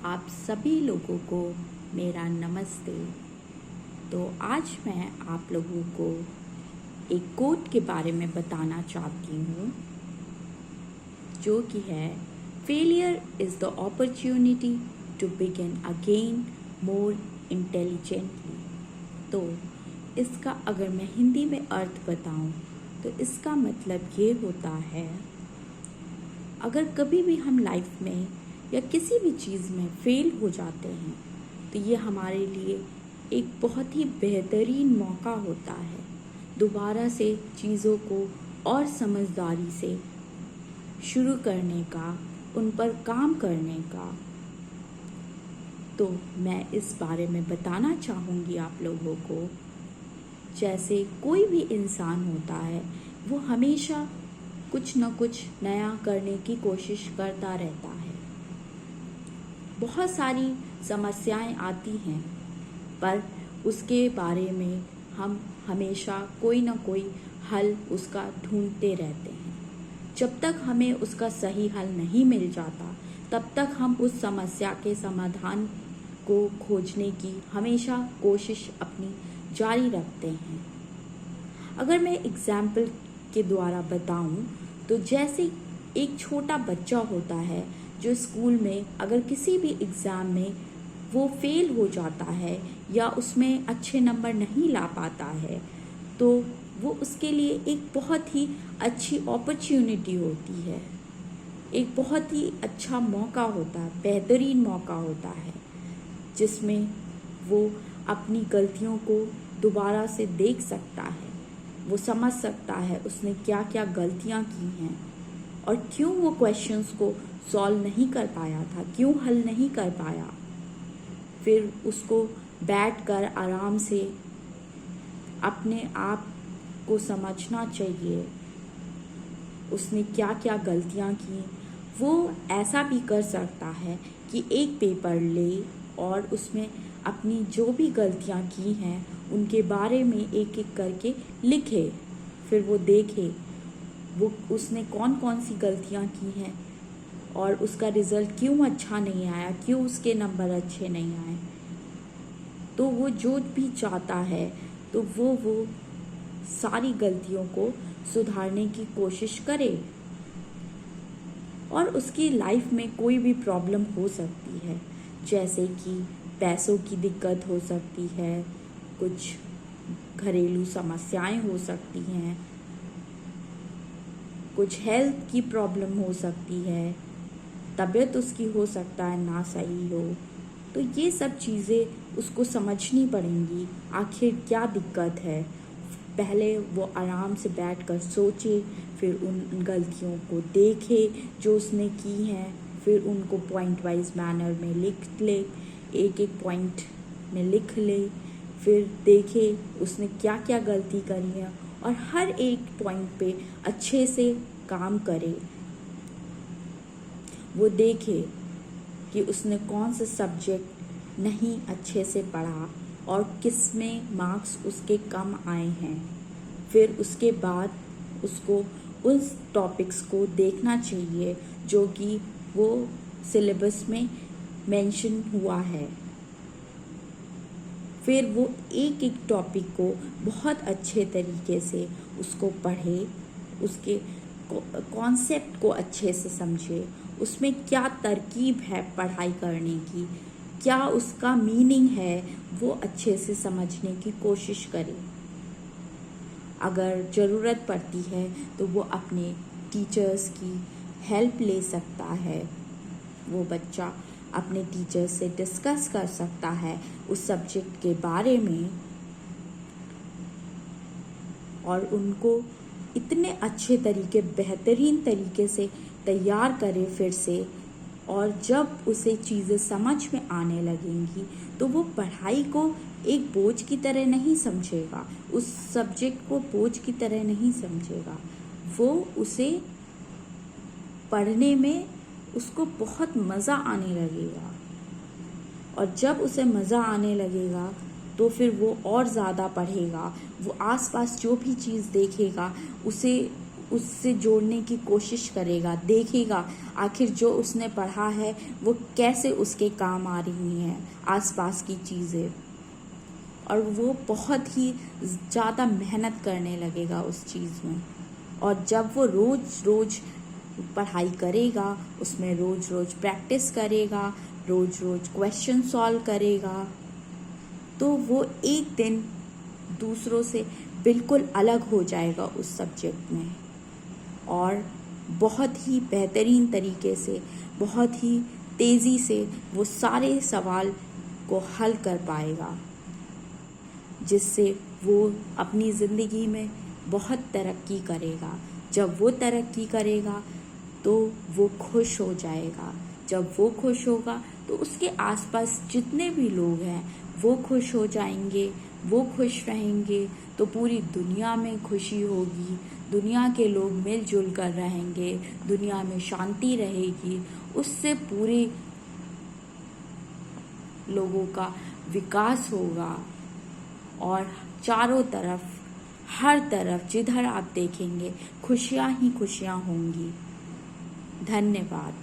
आप सभी लोगों को मेरा नमस्ते। तो आज मैं आप लोगों को एक कोट के बारे में बताना चाहती हूँ, जो कि है failure is the opportunity to begin again more intelligently. तो इसका अगर मैं हिंदी में अर्थ बताऊँ तो इसका मतलब ये होता है, अगर कभी भी हम लाइफ में या किसी भी चीज़ में फेल हो जाते हैं तो ये हमारे लिए एक बहुत ही बेहतरीन मौका होता है दोबारा से चीज़ों को और समझदारी से शुरू करने का, उन पर काम करने का। तो मैं इस बारे में बताना चाहूँगी आप लोगों को, जैसे कोई भी इंसान होता है वो हमेशा कुछ न कुछ नया करने की कोशिश करता रहता है। बहुत सारी समस्याएं आती हैं, पर उसके बारे में हम हमेशा कोई न कोई हल उसका ढूंढते रहते हैं। जब तक हमें उसका सही हल नहीं मिल जाता तब तक हम उस समस्या के समाधान को खोजने की हमेशा कोशिश अपनी जारी रखते हैं। अगर मैं एग्जाम्पल के द्वारा बताऊं तो जैसे एक छोटा बच्चा होता है जो स्कूल में अगर किसी भी एग्ज़ाम में वो फेल हो जाता है या उसमें अच्छे नंबर नहीं ला पाता है, तो वो उसके लिए एक बहुत ही अच्छी अपॉर्चुनिटी होती है, एक बहुत ही अच्छा मौका होता है, बेहतरीन मौका होता है, जिसमें वो अपनी गलतियों को दोबारा से देख सकता है, वो समझ सकता है उसने क्या क्या गलतियाँ की हैं और क्यों वो क्वेश्चंस को सॉल्व नहीं कर पाया था, क्यों हल नहीं कर पाया। फिर उसको बैठकर आराम से अपने आप को समझना चाहिए उसने क्या क्या गलतियाँ की। वो ऐसा भी कर सकता है कि एक पेपर ले और उसमें अपनी जो भी गलतियाँ की हैं उनके बारे में एक एक करके लिखे। फिर वो देखे वो उसने कौन कौन सी गलतियाँ की हैं और उसका रिज़ल्ट क्यों अच्छा नहीं आया, क्यों उसके नंबर अच्छे नहीं आए। तो वो जो भी चाहता है तो वो सारी गलतियों को सुधारने की कोशिश करे। और उसकी लाइफ में कोई भी प्रॉब्लम हो सकती है, जैसे कि पैसों की दिक्कत हो सकती है, कुछ घरेलू समस्याएं हो सकती हैं, कुछ हेल्थ की प्रॉब्लम हो सकती है, तबीयत उसकी हो सकता है ना सही हो। तो ये सब चीज़ें उसको समझनी पड़ेंगी, आखिर क्या दिक्कत है। पहले वो आराम से बैठकर सोचे, फिर उन गलतियों को देखे जो उसने की हैं, फिर उनको पॉइंट वाइज मैनर में लिख ले, एक एक पॉइंट में लिख ले, फिर देखे उसने क्या क्या गलती करी है और हर एक पॉइंट पे अच्छे से काम करे। वो देखे कि उसने कौन सा सब्जेक्ट नहीं अच्छे से पढ़ा और किस में मार्क्स उसके कम आए हैं। फिर उसके बाद उसको उस टॉपिक्स को देखना चाहिए जो कि वो सिलेबस में मेंशन हुआ है। फिर वो एक एक टॉपिक को बहुत अच्छे तरीके से उसको पढ़े, उसके कॉन्सेप्ट को अच्छे से समझे, उसमें क्या तरकीब है पढ़ाई करने की, क्या उसका मीनिंग है, वो अच्छे से समझने की कोशिश करे। अगर ज़रूरत पड़ती है तो वो अपने टीचर्स की हेल्प ले सकता है। वो बच्चा अपने टीचर से डिस्कस कर सकता है उस सब्जेक्ट के बारे में और उनको इतने अच्छे तरीके, बेहतरीन तरीके से तैयार करे फिर से। और जब उसे चीज़ें समझ में आने लगेंगी तो वो पढ़ाई को एक बोझ की तरह नहीं समझेगा, उस सब्जेक्ट को बोझ की तरह नहीं समझेगा। वो उसे पढ़ने में उसको बहुत मज़ा आने लगेगा और जब उसे मज़ा आने लगेगा तो फिर वो और ज़्यादा पढ़ेगा। वो आसपास जो भी चीज़ देखेगा उसे उससे जोड़ने की कोशिश करेगा, देखेगा आखिर जो उसने पढ़ा है वो कैसे उसके काम आ रही हैं आसपास की चीज़ें, और वो बहुत ही ज़्यादा मेहनत करने लगेगा उस चीज़ में। और जब वो रोज़ रोज़ पढ़ाई करेगा, उसमें रोज़ रोज़ प्रैक्टिस करेगा, रोज़ रोज़ क्वेश्चन सॉल्व करेगा, तो वो एक दिन दूसरों से बिल्कुल अलग हो जाएगा उस सब्जेक्ट में, और बहुत ही बेहतरीन तरीके से, बहुत ही तेज़ी से वो सारे सवाल को हल कर पाएगा, जिससे वो अपनी ज़िंदगी में बहुत तरक्की करेगा। जब वो तरक्की करेगा तो वो खुश हो जाएगा। जब वो खुश होगा तो उसके आसपास जितने भी लोग हैं वो खुश हो जाएंगे, वो खुश रहेंगे, तो पूरी दुनिया में खुशी होगी, दुनिया के लोग मिलजुल कर रहेंगे, दुनिया में शांति रहेगी, उससे पूरे लोगों का विकास होगा, और चारों तरफ, हर तरफ जिधर आप देखेंगे खुशियाँ ही खुशियाँ होंगी। धन्यवाद।